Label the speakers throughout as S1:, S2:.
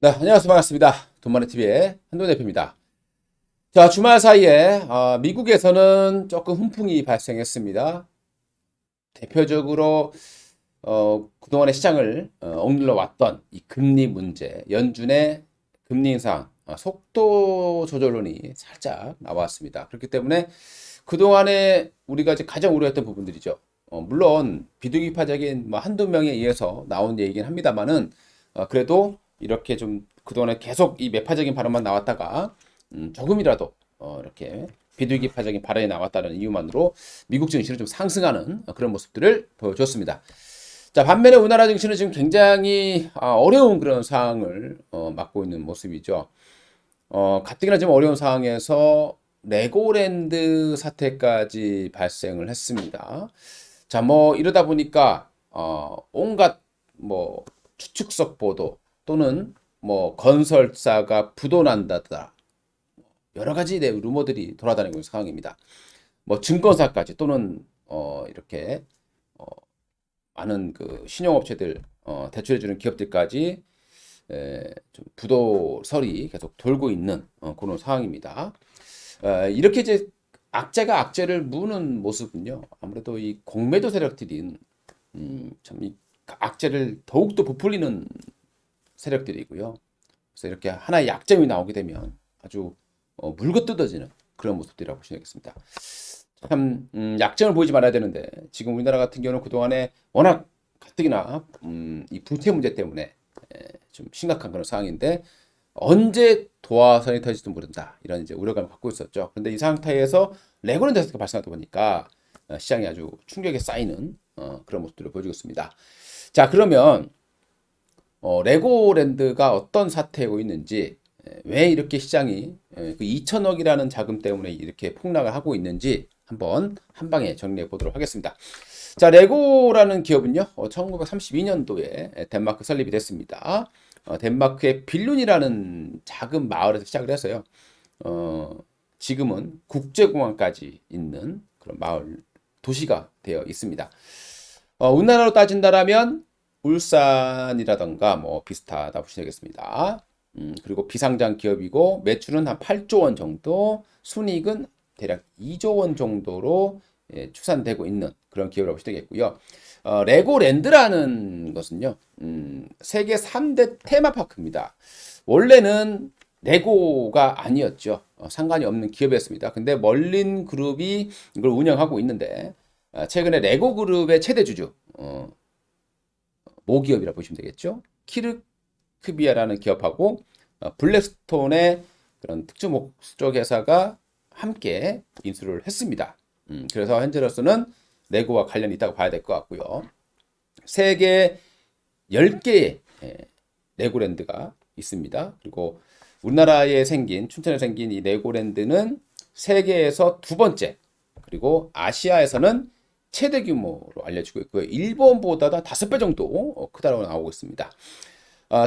S1: 네, 안녕하세요. 반갑습니다. 돈마네TV의 한돈 대표입니다. 자, 주말 사이에 미국에서는 조금 훈풍이 발생했습니다. 대표적으로 그동안의 시장을 억눌러 왔던 이 금리 문제, 연준의 금리 인상, 속도 조절론이 살짝 나왔습니다. 그렇기 때문에 그동안에 우리가 이제 가장 우려했던 부분들이죠. 물론 비둘기파적인 뭐 한두 명에 의해서 나온 얘기긴 합니다만은 그래도 이렇게 좀 그동안에 계속 이 매파적인 발언만 나왔다가 조금이라도 이렇게 비둘기파적인 발언이 나왔다는 이유만으로 미국 증시는 좀 상승하는 그런 모습들을 보여줬습니다. 자, 반면에 우리나라 증시는 지금 굉장히 어려운 그런 상황을 맞고 있는 모습이죠. 가뜩이나 좀 어려운 상황에서 레고랜드 사태까지 발생을 했습니다. 자, 뭐 이러다 보니까 온갖 뭐 추측석 보도 또는 뭐 건설사가 부도난다더라 여러 가지 루머들이 돌아다니고 있는 상황입니다. 뭐 증권사까지 또는 이렇게 어, 많은 그 신용업체들 대출해주는 기업들까지 좀 부도설이 계속 돌고 있는 그런 상황입니다. 이렇게 이제 악재가 악재를 무는 모습은요. 아무래도 이 공매도 세력들인 참 이 악재를 더욱더 부풀리는 세력들이고요. 그래서 이렇게 하나의 약점이 나오게 되면 아주 물고 뜯어지는 그런 모습들이라고 보시면 되겠습니다. 참 약점을 보이지 말아야 되는데 지금 우리나라 같은 경우는 그동안에 워낙 가뜩이나 이 부채 문제 때문에 좀 심각한 그런 상황인데 언제 도화선이 터질지도 모른다 이런 이제 우려감을 갖고 있었죠. 그런데 이 상태에서 레고랜드 사태가 발생하다 보니까 시장이 아주 충격에 쌓이는 그런 모습들을 보여주고 있습니다. 자, 그러면 레고랜드가 어떤 사태고 있는지, 왜 이렇게 시장이 그 2천억이라는 자금 때문에 이렇게 폭락을 하고 있는지 한번 한 방에 정리해 보도록 하겠습니다. 자, 레고라는 기업은요, 1932년도에 덴마크 설립이 됐습니다. 덴마크의 빌룬이라는 작은 마을에서 시작을 해서요, 지금은 국제공항까지 있는 그런 마을 도시가 되어 있습니다. 우리나라로 따진다라면 울산이라던가 뭐 비슷하다 보시면 되겠습니다. 그리고 비상장 기업이고 매출은 한 8조 원 정도, 순이익은 대략 2조 원 정도로 추산되고 있는 그런 기업이라고 보시면 되겠고요. 레고랜드라는 것은요, 세계 3대 테마파크입니다. 원래는 레고가 아니었죠. 상관이 없는 기업이었습니다. 근데 멀린 그룹이 이걸 운영하고 있는데, 최근에 레고 그룹의 최대 주주, 모기업이라 보시면 되겠죠. 키르크비아라는 기업하고 블랙스톤의 그런 특수 목적 회사가 함께 인수를 했습니다. 그래서 현재로서는 레고와 관련이 있다고 봐야 될 것 같고요. 세계 10개의 레고랜드가 있습니다. 그리고 우리나라에 생긴, 춘천에 생긴 이 레고랜드는 세계에서 두 번째, 그리고 아시아에서는 최대 규모로 알려지고 있고요. 일본보다 5배 정도 크다고 나오고 있습니다.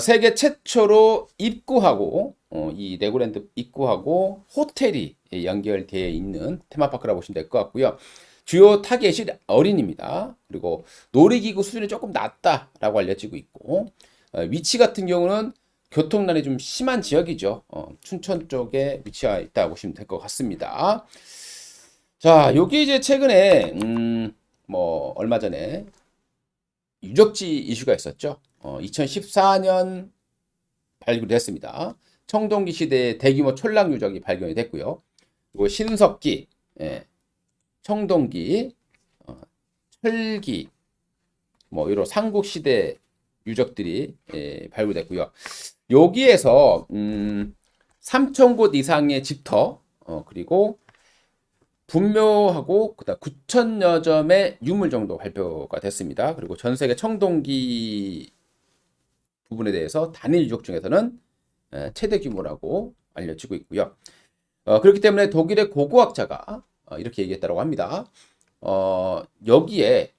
S1: 세계 최초로 입구하고 이 레고랜드 입구하고 호텔이 연결되어 있는 테마파크라고 보시면 될 것 같고요. 주요 타겟이 어린이입니다. 그리고 놀이기구 수준이 조금 낮다라고 알려지고 있고 위치 같은 경우는 교통난이 좀 심한 지역이죠. 춘천 쪽에 위치해 있다 보시면 될 것 같습니다. 자, 여기 이제 최근에 뭐 얼마 전에 유적지 이슈가 있었죠. 2014년 발굴됐습니다. 청동기 시대의 대규모 촌락 유적이 발견이 됐고요. 그리고 신석기, 청동기, 철기, 뭐 이런 삼국 시대 유적들이 발굴됐고요. 여기에서 3,000곳 이상의 집터, 그리고 분묘하고 그다음 9천여 점의 유물 정도 발표가 됐습니다. 그리고 전 세계 청동기 부분에 대해서 단일 유적 중에서는 최대 규모라고 알려지고 있고요. 그렇기 때문에 독일의 고고학자가 이렇게 얘기했다고 합니다. 여기에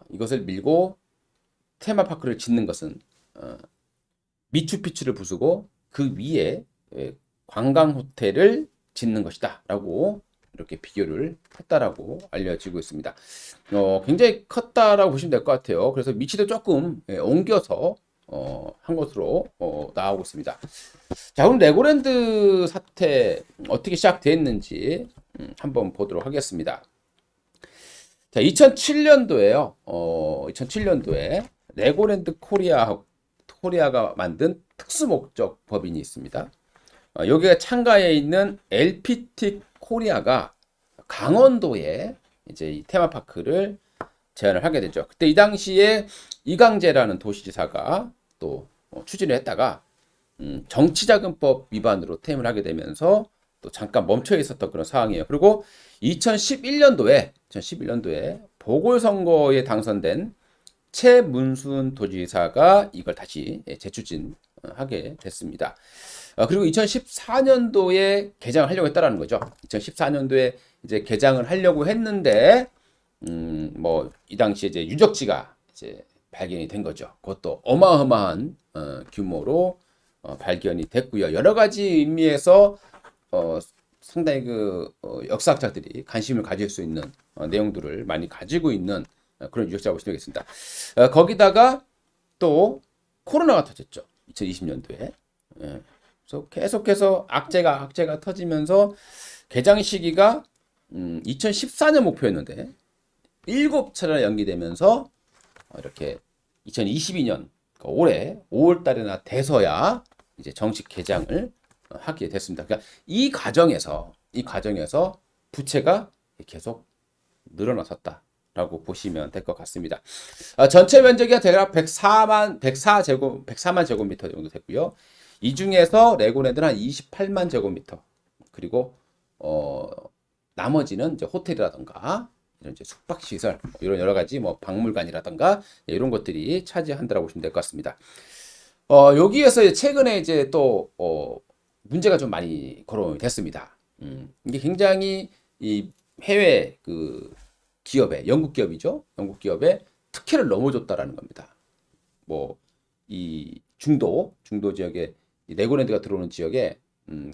S1: 이것을 밀고 테마파크를 짓는 것은 미추피추를 부수고 그 위에 관광 호텔을 짓는 것이다 라고 이렇게 비교를 했다라고 알려지고 있습니다. 굉장히 컸다라고 보시면 될 것 같아요. 그래서 위치도 조금 옮겨서 한 것으로 나오고 있습니다. 자, 그럼 레고랜드 사태 어떻게 시작됐는지 한번 보도록 하겠습니다. 자, 2007년도에요. 2007년도에 레고랜드 코리아가 만든 특수목적 법인이 있습니다. 여기가 창가에 있는 LPT 코리아가 강원도에 이제 이 테마파크를 제안을 하게 되죠. 그때 이 당시에 이강재라는 도시지사가 또 추진을 했다가 정치자금법 위반으로 퇴임을 하게 되면서 또 잠깐 멈춰 있었던 그런 상황이에요. 그리고 2011년도에 보궐선거에 당선된 최문순 도지사가 이걸 다시 재추진하게 됐습니다. 그리고 2014년도에 개장을 하려고 했다라는 거죠. 2014년도에 이제 개장을 하려고 했는데 뭐 이 당시에 이제 유적지가 이제 발견이 된 거죠. 그것도 어마어마한 규모로 발견이 됐고요. 여러 가지 의미에서 상당히 역사학자들이 관심을 가질 수 있는 내용들을 많이 가지고 있는 그런 유적지라고 보시면 되겠습니다. 거기다가 또 코로나가 터졌죠. 2020년도에. 그래서 계속해서 악재가 터지면서 개장 시기가 2014년 목표였는데 7차례나 연기되면서 이렇게 2022년 올해 5월 달에나 돼서야 이제 정식 개장을 하게 됐습니다. 그러니까 이 과정에서 부채가 계속 늘어났었다라고 보시면 될 것 같습니다. 전체 면적이 대략 104만 제곱미터 정도 됐고요. 이 중에서 레고랜드는 한 28만 제곱미터. 그리고 나머지는 이제 호텔이라던가 이런 이제 숙박시설, 이런 여러 가지 뭐 박물관이라던가 이런 것들이 차지한다라고 보시면 될 것 같습니다. 여기에서 최근에 이제 또 문제가 좀 많이 거론이 됐습니다. 이게 굉장히 이 해외 기업에 영국 기업이죠. 영국 기업에 특혜를 넘어줬다라는 겁니다. 뭐 이 중도 지역에 이 레고랜드가 들어오는 지역에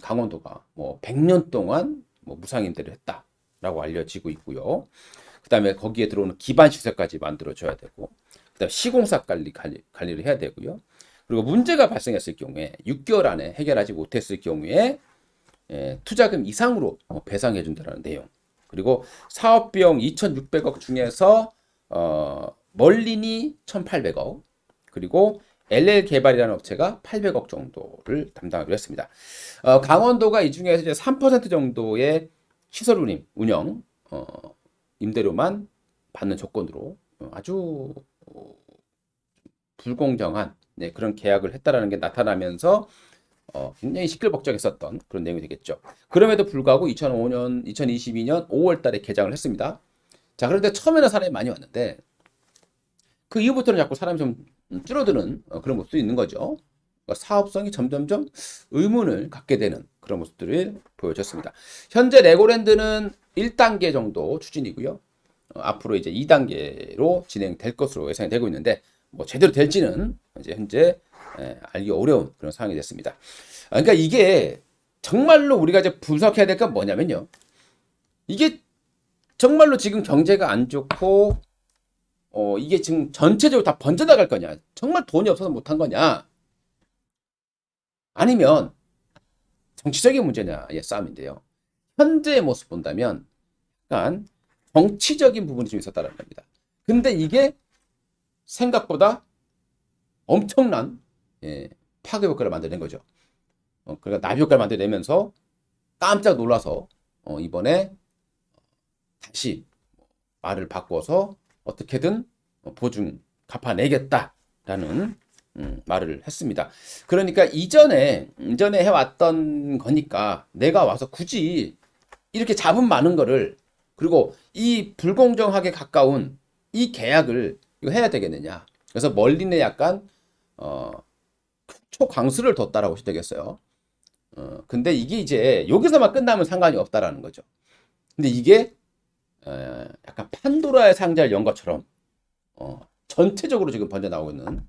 S1: 강원도가 뭐 100년 동안 뭐 무상 임대를 했다라고 알려지고 있고요. 그다음에 거기에 들어오는 기반 시설까지 만들어줘야 되고, 그다음에 시공사 관리를 해야 되고요. 그리고 문제가 발생했을 경우에 6개월 안에 해결하지 못했을 경우에 투자금 이상으로 배상해 준다는 내용. 그리고 사업비용 2,600억 중에서 멀린이 1,800억, 그리고 LL 개발이라는 업체가 800억 정도를 담당하기로 했습니다. 강원도가 이 중에서 이제 3% 정도의 시설 운영 임대료만 받는 조건으로 아주 불공정한 그런 계약을 했다라는 게 나타나면서 굉장히 시끌벅적했었던 그런 내용이 되겠죠. 그럼에도 불구하고 2022년 5월 달에 개장을 했습니다. 자, 그런데 처음에는 사람이 많이 왔는데 그 이후부터는 자꾸 사람이 좀 줄어드는 그런 모습도 있는 거죠. 그러니까 사업성이 점점점 의문을 갖게 되는 그런 모습들을 보여줬습니다. 현재 레고랜드는 1단계 정도 추진이고요. 앞으로 이제 2단계로 진행될 것으로 예상이 되고 있는데 뭐 제대로 될지는 이제 현재 알기 어려운 그런 상황이 됐습니다. 그러니까 이게 정말로 우리가 이제 분석해야 될 건 뭐냐면요. 이게 정말로 지금 경제가 안 좋고 이게 지금 전체적으로 다 번져나갈 거냐, 정말 돈이 없어서 못한 거냐, 아니면 정치적인 문제냐의 싸움인데요. 현재의 모습 본다면 약간 정치적인 부분이 좀 있었다는 겁니다. 근데 이게 생각보다 엄청난 파괴 효과를 만들어낸 거죠. 그러니까 나비 효과를 만들어내면서 깜짝 놀라서 이번에 다시 말을 바꿔서 어떻게든 보증 갚아내겠다라는 말을 했습니다. 그러니까 이전에 해왔던 거니까 내가 와서 굳이 이렇게 잡음 많은 거를, 그리고 이 불공정하게 가까운 이 계약을 이거 해야 되겠느냐. 그래서 멀린에 약간 초강수를 뒀다라고 보시면 되겠어요. 근데 이게 이제 여기서만 끝나면 상관이 없다라는 거죠. 근데 이게 약간 판도라의 상자를 연 것처럼 전체적으로 지금 번져나오고 있는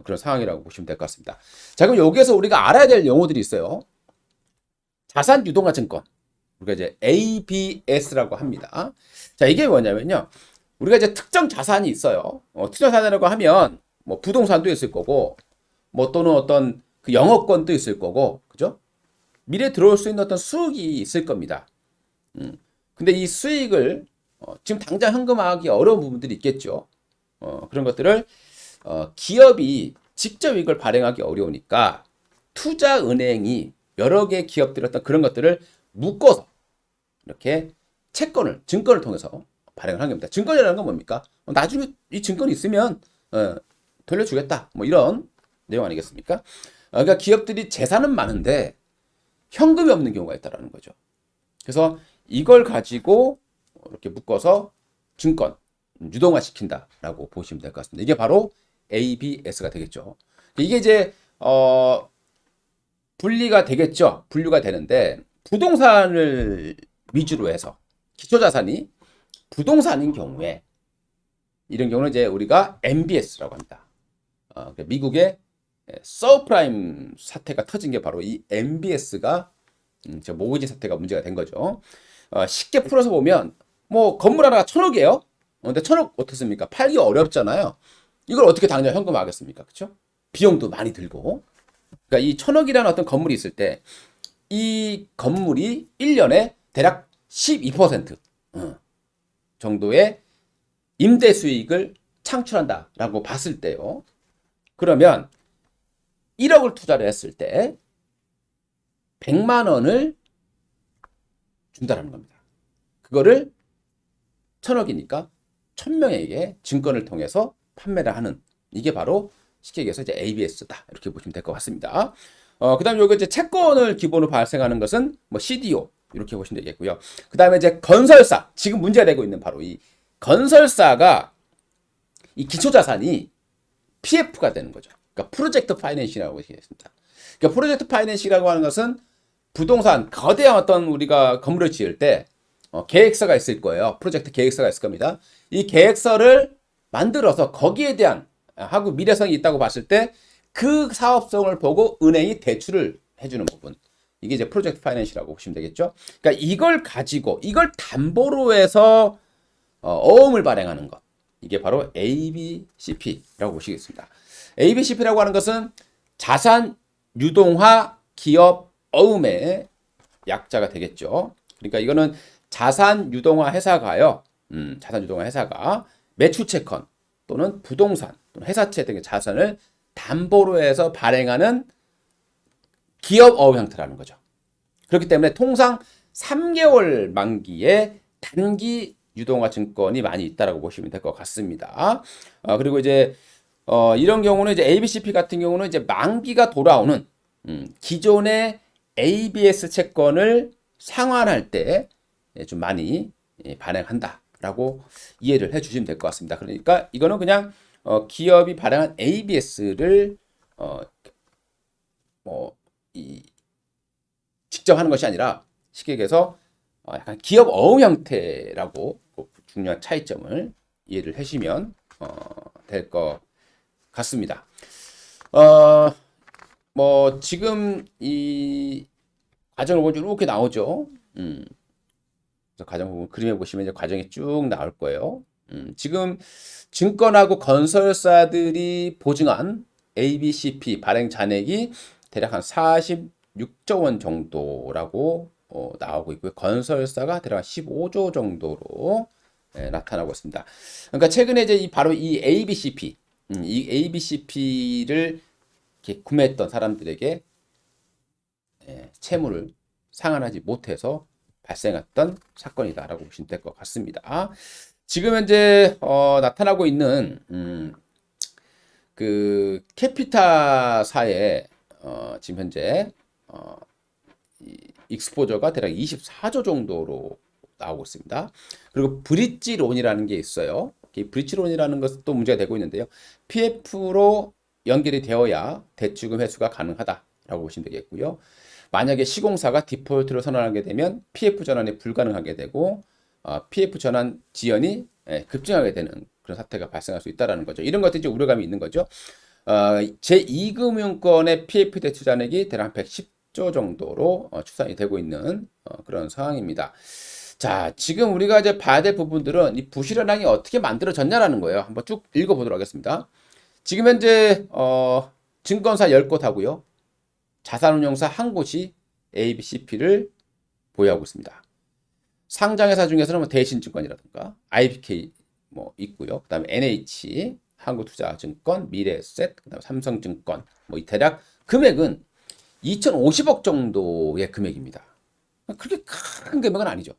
S1: 그런 상황이라고 보시면 될 것 같습니다. 자, 그럼 여기에서 우리가 알아야 될 용어들이 있어요. 자산 유동화 증권, 우리가 이제 ABS라고 합니다. 자, 이게 뭐냐면요, 우리가 이제 특정 자산이 있어요. 특정 자산이라고 하면 뭐 부동산도 있을 거고, 뭐 또는 어떤 그 영업권도 있을 거고, 그죠? 미래에 들어올 수 있는 어떤 수익이 있을 겁니다. 근데 이 수익을 지금 당장 현금화하기 어려운 부분들이 있겠죠. 그런 것들을 기업이 직접 이걸 발행하기 어려우니까 투자은행이 여러 개 기업들의 어떤 그런 것들을 묶어서 이렇게 채권을, 증권을 통해서 발행을 하는 겁니다. 증권이라는 건 뭡니까? 나중에 이 증권이 있으면 돌려주겠다. 뭐 이런 내용 아니겠습니까? 그러니까 기업들이 재산은 많은데 현금이 없는 경우가 있다라는 거죠. 그래서 이걸 가지고 이렇게 묶어서 증권 유동화시킨다라고 보시면 될 것 같습니다. 이게 바로 ABS가 되겠죠. 이게 이제 분리가 되겠죠. 분류가 되는데 부동산을 위주로 해서 기초자산이 부동산인 경우에 이런 경우는 이제 우리가 MBS라고 합니다. 미국의 서브프라임 사태가 터진 게 바로 이 MBS가 모기지 사태가 문제가 된 거죠. 쉽게 풀어서 보면 뭐 건물 하나가 1,000억이에요. 근데 1,000억 어떻습니까? 팔기 어렵잖아요. 이걸 어떻게 당장 현금화하겠습니까? 그렇죠? 비용도 많이 들고. 그러니까 이 1,000억이라는 어떤 건물이 있을 때 이 건물이 1년에 대략 12% 정도의 임대 수익을 창출한다라고 봤을 때요. 그러면 1억을 투자를 했을 때 100만 원을 준다라는 겁니다. 그거를 1,000억이니까 1,000명에게 증권을 통해서 판매를 하는, 이게 바로 쉽게 얘기해서 이제 ABS다. 이렇게 보시면 될 것 같습니다. 그다음에 여기 이제 채권을 기본으로 발생하는 것은 뭐 CDO 이렇게 보시면 되겠고요. 그다음에 이제 건설사, 지금 문제가 되고 있는 바로 이 건설사가 이 기초자산이 PF가 되는 거죠. 그러니까 프로젝트 파이낸싱이라고 얘기했습니다. 그러니까 프로젝트 파이낸싱이라고 하는 것은 부동산 거대한 어떤 우리가 건물을 지을 때 계획서가 있을 거예요. 프로젝트 계획서가 있을 겁니다. 이 계획서를 만들어서 거기에 대한 하고 미래성이 있다고 봤을 때 그 사업성을 보고 은행이 대출을 해주는 부분. 이게 이제 프로젝트 파이낸싱이라고 보시면 되겠죠. 그러니까 이걸 가지고 이걸 담보로 해서 어음을 발행하는 것. 이게 바로 ABCP라고 보시겠습니다. ABCP라고 하는 것은 자산 유동화 기업 어음의 약자가 되겠죠. 그러니까 이거는 자산 유동화 회사가요. 자산 유동화 회사가 매출 채권 또는 부동산 또는 회사채 등의 자산을 담보로 해서 발행하는 기업 어음 형태라는 거죠. 그렇기 때문에 통상 3개월 만기에 단기 유동화 증권이 많이 있다라고 보시면 될 것 같습니다. 그리고 이제 이런 경우는 이제 ABCP 같은 경우는 이제 만기가 돌아오는 기존의 ABS 채권을 상환할 때 좀 많이 발행한다라고 이해를 해주시면 될 것 같습니다. 그러니까 이거는 그냥 기업이 발행한 ABS를 직접 하는 것이 아니라 쉽게 얘기해서 약간 기업 어음 형태라고 중요한 차이점을 이해를 해주시면 될 것 같습니다. 뭐 지금 이 과정을 보면 이렇게 나오죠. 그래서 과정 부분 그림에 보시면 이제 과정이 쭉 나올 거예요. 지금 증권하고 건설사들이 보증한 ABCP 발행 잔액이 대략 한 46조 원 정도라고 나오고 있고요. 건설사가 대략 한 15조 정도로 나타나고 있습니다. 그러니까 최근에 이제 바로 이 ABCP, 이 ABCP를 이렇게 구매했던 사람들에게 채무를 상환하지 못해서 발생했던 사건이다라고 보시면 될 것 같습니다. 지금 현재 나타나고 있는 그 캐피타사의 지금 현재 익스포저가 대략 24조 정도로 나오고 있습니다. 그리고 브릿지 론이라는 게 있어요. 이 브릿지 론이라는 것도 문제가 되고 있는데요. PF로 연결이 되어야 대출금 회수가 가능하다라고 보시면 되겠고요. 만약에 시공사가 디폴트를 선언하게 되면 PF 전환이 불가능하게 되고 PF 전환 지연이 급증하게 되는 그런 사태가 발생할 수 있다는 거죠. 이런 것들이 이제 우려감이 있는 거죠. 제2금융권의 PF 대출 잔액이 대략 110조 정도로 추산이 되고 있는 그런 상황입니다. 자, 지금 우리가 이제 봐야 될 부분들은 이 부실현황이 어떻게 만들어졌냐라는 거예요. 한번 쭉 읽어보도록 하겠습니다. 지금 현재 증권사 10곳 하고요. 자산운용사 한 곳이 ABCP를 보유하고 있습니다. 상장회사 중에서는 뭐 대신증권이라든가 IBK 뭐 있고요. 그다음에 NH 한국투자증권, 미래에셋, 그다음에 삼성증권 뭐 이 대략 금액은 2,050억 정도의 금액입니다. 그렇게 큰 금액은 아니죠.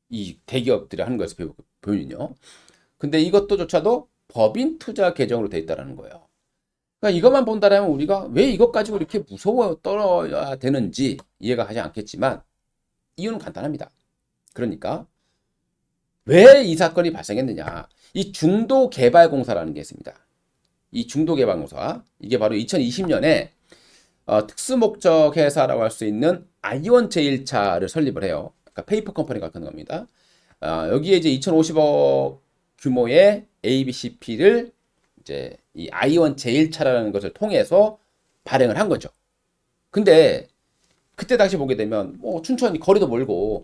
S1: 이 대기업들이 하는 거에서 보면요. 근데 이것도조차도 법인 투자 계정으로 돼 있다는 거예요. 그러니까 이것만 본다면 우리가 왜 이것 가지고 이렇게 무서워 떨어야 되는지 이해가 가지 않겠지만 이유는 간단합니다. 그러니까 왜 이 사건이 발생했느냐? 이 중도개발공사라는 게 있습니다. 이 중도개발공사 이게 바로 2020년에 특수목적 회사라고 할 수 있는 아이원 제일차를 설립을 해요. 그러니까 페이퍼 컴퍼니 같은 겁니다. 여기에 이제 2,050억 규모의 ABCP를 이제 이 아이원 제일차라는 것을 통해서 발행을 한 거죠. 근데 그때 당시 보게 되면 뭐 춘천이 거리도 멀고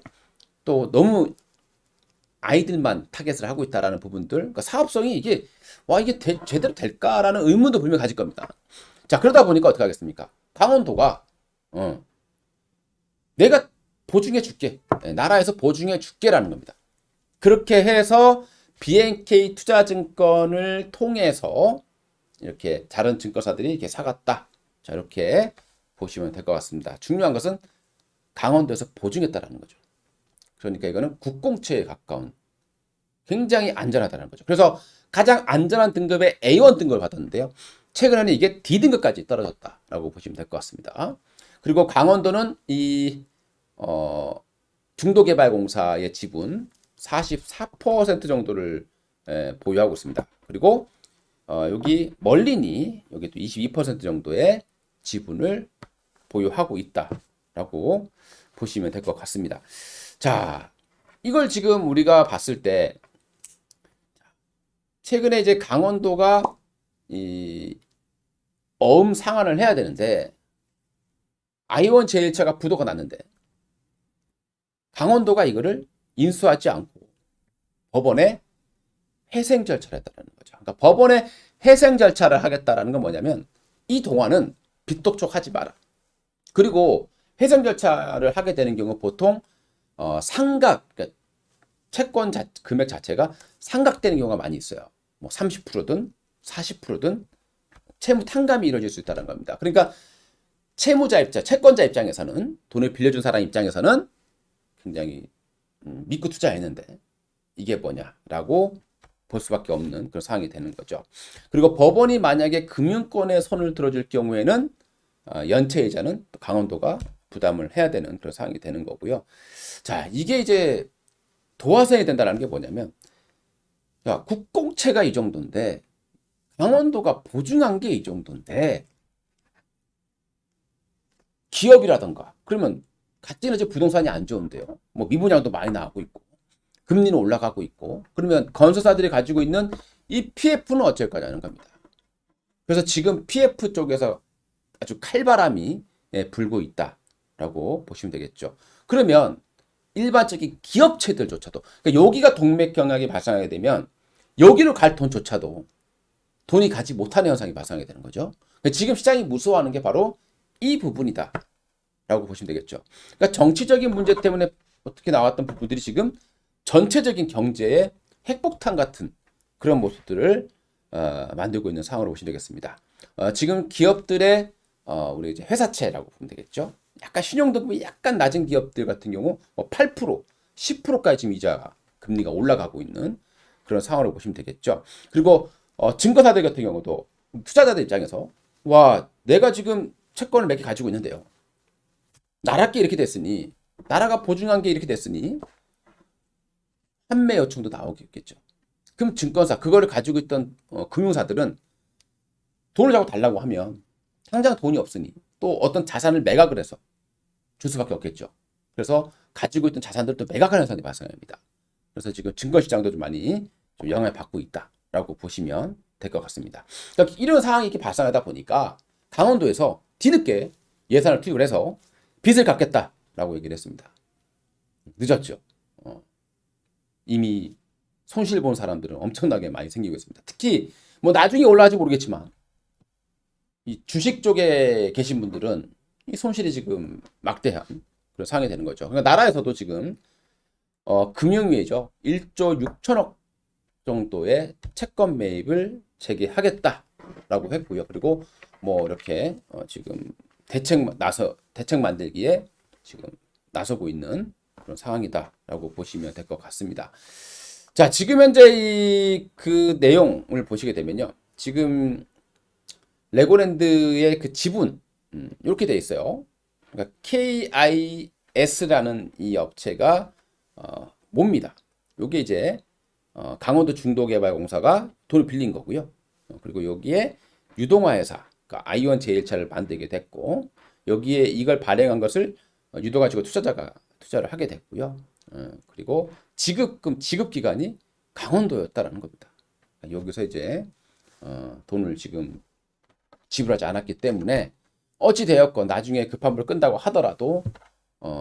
S1: 또 너무 아이들만 타겟을 하고 있다라는 부분들, 그러니까 사업성이 이게 제대로 될까라는 의문도 분명히 가질 겁니다. 자, 그러다 보니까 어떻게 하겠습니까? 강원도가 내가 보증해 줄게, 나라에서 보증해 줄게라는 겁니다. 그렇게 해서 BNK 투자증권을 통해서 이렇게 다른 증권사들이 이렇게 사갔다. 자, 이렇게 보시면 될 것 같습니다. 중요한 것은 강원도에서 보증했다라는 거죠. 그러니까 이거는 국공채에 가까운 굉장히 안전하다는 거죠. 그래서 가장 안전한 등급의 A1 등급을 받았는데요. 최근에는 이게 D등급까지 떨어졌다라고 보시면 될 것 같습니다. 그리고 강원도는 이 중도개발공사의 지분 44% 정도를 보유하고 있습니다. 그리고 여기 멀린이 여기도 22% 정도의 지분을 보유하고 있다라고 보시면 될 것 같습니다. 자, 이걸 지금 우리가 봤을 때 최근에 이제 강원도가 이 어음 상환을 해야 되는데 아이원 제일차가 부도가 났는데 강원도가 이거를 인수하지 않고 법원에 회생 절차를 했다는 거죠. 그러니까 법원에 회생 절차를 하겠다라는 건 뭐냐면 이 동안은 빚독촉하지 마라. 그리고 회생 절차를 하게 되는 경우 보통 상각, 그러니까 채권 금액 자체가 상각되는 경우가 많이 있어요. 뭐 30%든 40%든 채무 탕감이 이루어질 수 있다는 겁니다. 그러니까 채무자 입장, 채권자 입장에서는 돈을 빌려준 사람 입장에서는 굉장히 믿고 투자했는데 이게 뭐냐라고 볼 수밖에 없는 그런 상황이 되는 거죠. 그리고 법원이 만약에 금융권에 손을 들어줄 경우에는 연체이자는 강원도가 부담을 해야 되는 그런 상황이 되는 거고요. 자, 이게 이제 도화선이 된다는 게 뭐냐면 야, 국공채가 이 정도인데 강원도가 보증한 게 이 정도인데 기업이라던가 그러면 같은 이제 부동산이 안 좋은데요. 뭐 미분양도 많이 나오고 있고 금리는 올라가고 있고 그러면 건설사들이 가지고 있는 이 PF는 어쩔 거냐는 겁니다. 그래서 지금 PF 쪽에서 아주 칼바람이 불고 있다라고 보시면 되겠죠. 그러면 일반적인 기업체들조차도 그러니까 여기가 동맥경락이 발생하게 되면 여기로 갈 돈조차도 돈이 가지 못하는 현상이 발생하게 되는 거죠. 그러니까 지금 시장이 무서워하는 게 바로 이 부분이다 라고 보시면 되겠죠. 그러니까 정치적인 문제 때문에 어떻게 나왔던 부분들이 지금 전체적인 경제의 핵폭탄 같은 그런 모습들을 만들고 있는 상황으로 보시면 되겠습니다. 지금 기업들의 우리 이제 회사채라고 보면 되겠죠. 약간 신용등급이 약간 낮은 기업들 같은 경우 뭐 8%, 10%까지 지금 이자 금리가 올라가고 있는 그런 상황으로 보시면 되겠죠. 그리고 증권사들 같은 경우도 투자자들 입장에서 와, 내가 지금 채권을 몇 개 가지고 있는데요. 나라께 이렇게 됐으니 나라가 보증한 게 이렇게 됐으니 판매 요청도 나오겠죠. 그럼 증권사 그거를 가지고 있던 금융사들은 돈을 자꾸 달라고 하면 당장 돈이 없으니 또 어떤 자산을 매각을 해서 줄 수밖에 없겠죠. 그래서 가지고 있던 자산들도 매각하는 현상이 발생합니다. 그래서 지금 증권시장도 좀 많이 좀 영향을 받고 있다라고 보시면 될 것 같습니다. 그러니까 이런 상황이 이렇게 발생하다 보니까 강원도에서 뒤늦게 예산을 투입을 해서 빚을 갚겠다라고 얘기를 했습니다. 늦었죠. 이미 손실 본 사람들은 엄청나게 많이 생기고 있습니다. 특히 뭐 나중에 올라갈지 모르겠지만 이 ju식 쪽에 계신 분들은 이 손실이 지금 막대한 그런 상황이 되는 거죠. 그러니까 나라에서도 지금 금융위에죠. 1조 6천억 정도의 채권 매입을 재개하겠다라고 했고요. 그리고 뭐 이렇게 지금 대책 만들기에 지금 나서고 있는 그런 상황이다라고 보시면 될 것 같습니다. 자, 지금 현재 그 내용을 보시게 되면요. 지금 레고랜드의 그 지분 이렇게 돼 있어요. 그러니까 KIS라는 이 업체가 뭡니다. 요게 이제 강원도 중도개발공사가 돈을 빌린 거고요. 그리고 여기에 유동화회사, 그러니까 아이온 제일차를 만들게 됐고 여기에 이걸 발행한 것을 유도가지고 투자자가 투자를 하게 됐고요. 그리고 지급 기관이 강원도였다라는 겁니다. 여기서 이제 돈을 지금 지불하지 않았기 때문에 어찌 되었건 나중에 급한 불 끈다고 하더라도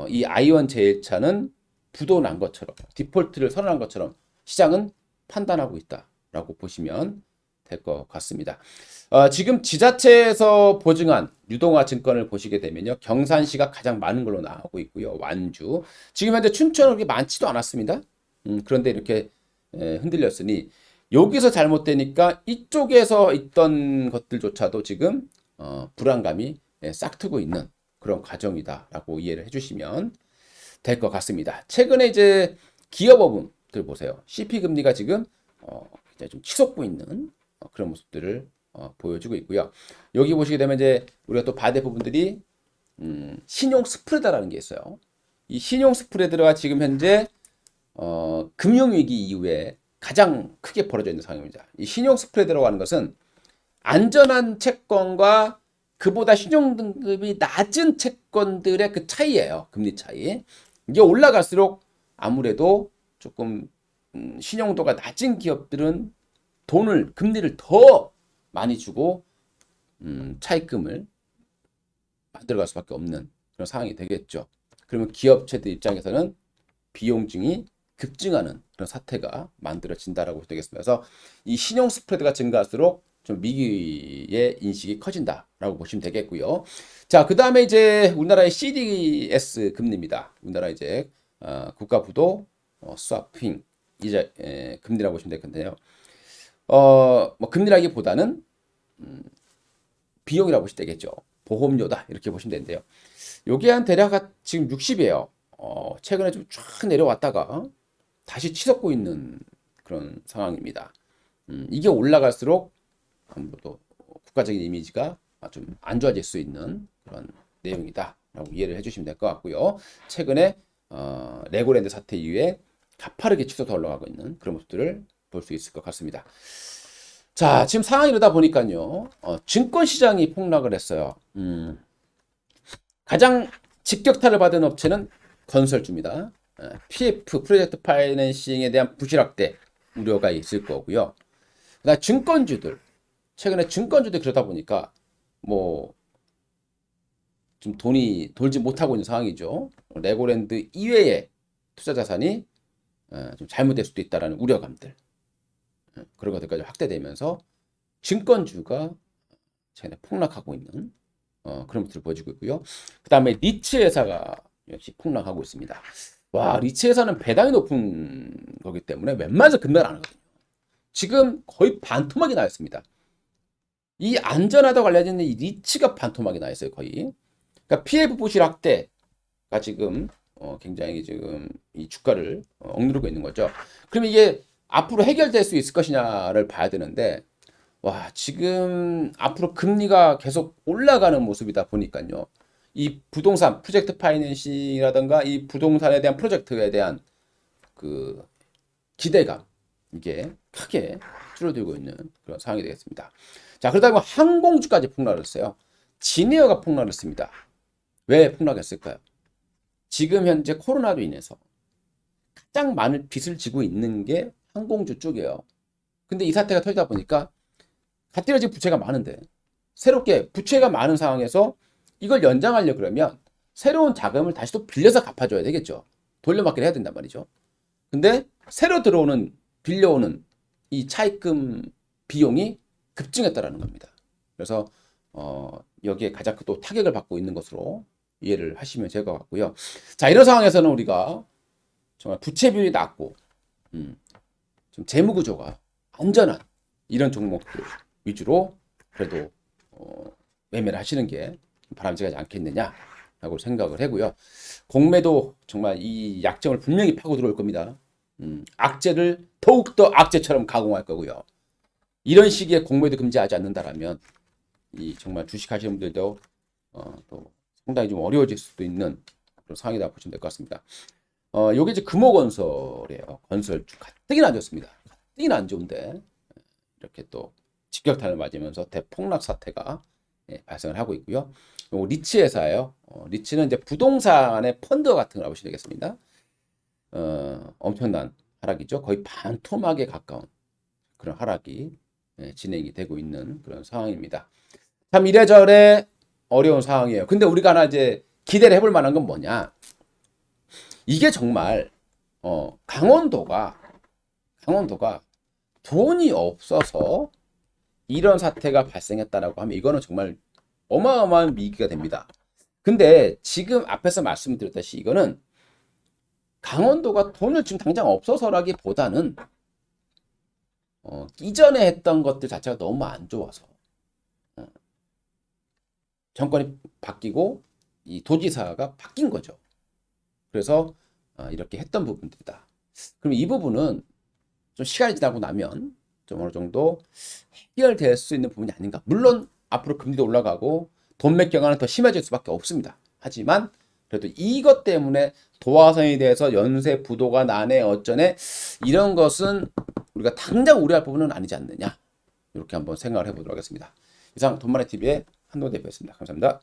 S1: 이 아이온 제일차는 부도난 것처럼 디폴트를 선언한 것처럼 시장은 판단하고 있다라고 보시면 될 것 같습니다. 지금 지자체에서 보증한 유동화 증권을 보시게 되면요. 경산시가 가장 많은 걸로 나오고 있고요. 완주. 지금 현재 춘천은 그렇게 많지도 않았습니다. 그런데 이렇게 흔들렸으니 여기서 잘못되니까 이쪽에서 있던 것들조차도 지금 불안감이 싹트고 있는 그런 과정이다라고 이해를 해주시면 될 것 같습니다. 최근에 이제 기업어금들 보세요. CP 금리가 지금 이제 좀 치솟고 있는 그런 모습들을 보여주고 있고요. 여기 보시게 되면 이제 우리가 또 봐야 될 부분들이 신용 스프레드라는 게 있어요. 이 신용 스프레드가 지금 현재 금융위기 이후에 가장 크게 벌어져 있는 상황입니다. 이 신용 스프레드라고 하는 것은 안전한 채권과 그보다 신용 등급이 낮은 채권들의 그 차이예요. 금리 차이. 이게 올라갈수록 아무래도 조금 신용도가 낮은 기업들은 금리를 더 많이 주고 차입금을 만들어갈 수밖에 없는 그런 상황이 되겠죠. 그러면 기업체들 입장에서는 비용증이 급증하는 그런 사태가 만들어진다라고 되겠습니다. 그래서 이 신용 스프레드가 증가할수록 좀 미기의 인식이 커진다라고 보시면 되겠고요. 자, 그 다음에 이제 우리나라의 CDS 금리입니다. 우리나라 이제 국가부도 스와핑 이자 금리라고 보시면 되겠는데요. 뭐 금리라기보다는 비용이라고 보시면 되겠죠. 보험료다 이렇게 보시면 되는데요. 요게 한 대략 지금 60이에요. 최근에 좀 쫙 내려왔다가 다시 치솟고 있는 그런 상황입니다. 이게 올라갈수록 아무래도 국가적인 이미지가 좀 안 좋아질 수 있는 그런 내용이다라고 이해를 해주시면 될 것 같고요. 최근에 레고랜드 사태 이후에 가파르게 치솟아 올라가고 있는 그런 모습들을 볼 수 있을 것 같습니다. 자, 지금 상황이 이러다 보니까요. 증권 시장이 폭락을 했어요. 가장 직격탄을 받은 업체는 건설주입니다. PF, 프로젝트 파이낸싱에 대한 부실 확대 우려가 있을 거고요. 그다음 증권주들, 최근에 증권주들이 그러다 보니까 뭐 좀 돈이 돌지 못하고 있는 상황이죠. 레고랜드 이외의 투자 자산이 좀 잘못될 수도 있다라는 우려감들, 그런 것들까지 확대되면서 증권주가 최근에 폭락하고 있는 그런 모습을 보여주고 있고요. 그 다음에 리츠 회사가 역시 폭락하고 있습니다. 와, 리츠 회사는 배당이 높은 거기 때문에 웬만해서 급락을 안 하거든요. 지금 거의 반토막이 나 있습니다. 이 안전하다 관련된 이 리츠가 반토막이 나 있어요, 거의. 그러니까 PF 부실 확대가 지금 굉장히 지금 이 주가를 억누르고 있는 거죠. 그럼 이게 앞으로 해결될 수 있을 것이냐를 봐야 되는데, 와, 지금 앞으로 금리가 계속 올라가는 모습이다 보니까요. 이 부동산 프로젝트 파이낸싱이라든가 이 부동산에 대한 프로젝트에 대한 그 기대감, 이게 크게 줄어들고 있는 그런 상황이 되겠습니다. 자, 그러다 보면 항공주까지 폭락을 했어요. 진에어가 폭락을 했습니다. 왜 폭락했을까요? 지금 현재 코로나로 인해서 가장 많은 빚을 지고 있는 게 항공주 쪽이에요. 근데 이 사태가 터지다 보니까 갓디러진 부채가 많은데 새롭게 부채가 많은 상황에서 이걸 연장하려 그러면 새로운 자금을 다시 또 빌려서 갚아줘야 되겠죠. 돌려막기를 해야 된단 말이죠. 근데 새로 들어오는 빌려오는 이 차입금 비용이 급증했다라는 겁니다. 그래서 여기에 가장 또 타격을 받고 있는 것으로 이해를 하시면 될 것 같고요. 자, 이런 상황에서는 우리가 정말 부채 비율이 낮고 좀 재무 구조가 안전한 이런 종목들 위주로 그래도 매매를 하시는 게 바람직하지 않겠느냐라고 생각을 하고요. 공매도 정말 이 약점을 분명히 파고 들어올 겁니다. 악재를 더욱더 악재처럼 가공할 거고요. 이런 시기에 공매도 금지하지 않는다라면 이 정말 주식하시는 분들도 또 상당히 좀 어려워질 수도 있는 그런 상황이다 보시면 될 것 같습니다. 요게 이제 금호건설이에요. 건설 가뜩이나 안 좋습니다. 가뜩이나 안 좋은데 이렇게 또 직격탄을 맞으면서 대폭락 사태가 발생을 하고 있고요. 요 리츠 회사예요. 리츠는 이제 부동산의 펀드 같은 걸 보시면 되겠습니다. 엄청난 하락이죠. 거의 반토막에 가까운 그런 하락이 진행이 되고 있는 그런 상황입니다. 참 이래저래 어려운 상황이에요. 근데 우리가 하나 이제 기대를 해볼 만한 건 뭐냐? 이게 정말 강원도가 돈이 없어서 이런 사태가 발생했다라고 하면 이거는 정말 어마어마한 위기가 됩니다. 근데 지금 앞에서 말씀드렸듯이 이거는 강원도가 돈을 지금 당장 없어서라기보다는 이전에 했던 것들 자체가 너무 안 좋아서 정권이 바뀌고 이 도지사가 바뀐 거죠. 그래서 이렇게 했던 부분들이다. 그럼 이 부분은 좀 시간이 지나고 나면 좀 어느 정도 해결될 수 있는 부분이 아닌가. 물론 앞으로 금리도 올라가고 돈 맥경화는 더 심해질 수밖에 없습니다. 하지만 그래도 이것 때문에 도화선에 대해서 연쇄 부도가 나네 어쩌네 이런 것은 우리가 당장 우려할 부분은 아니지 않느냐. 이렇게 한번 생각을 해보도록 하겠습니다. 이상 돈마네TV의 한동훈 대표였습니다. 감사합니다.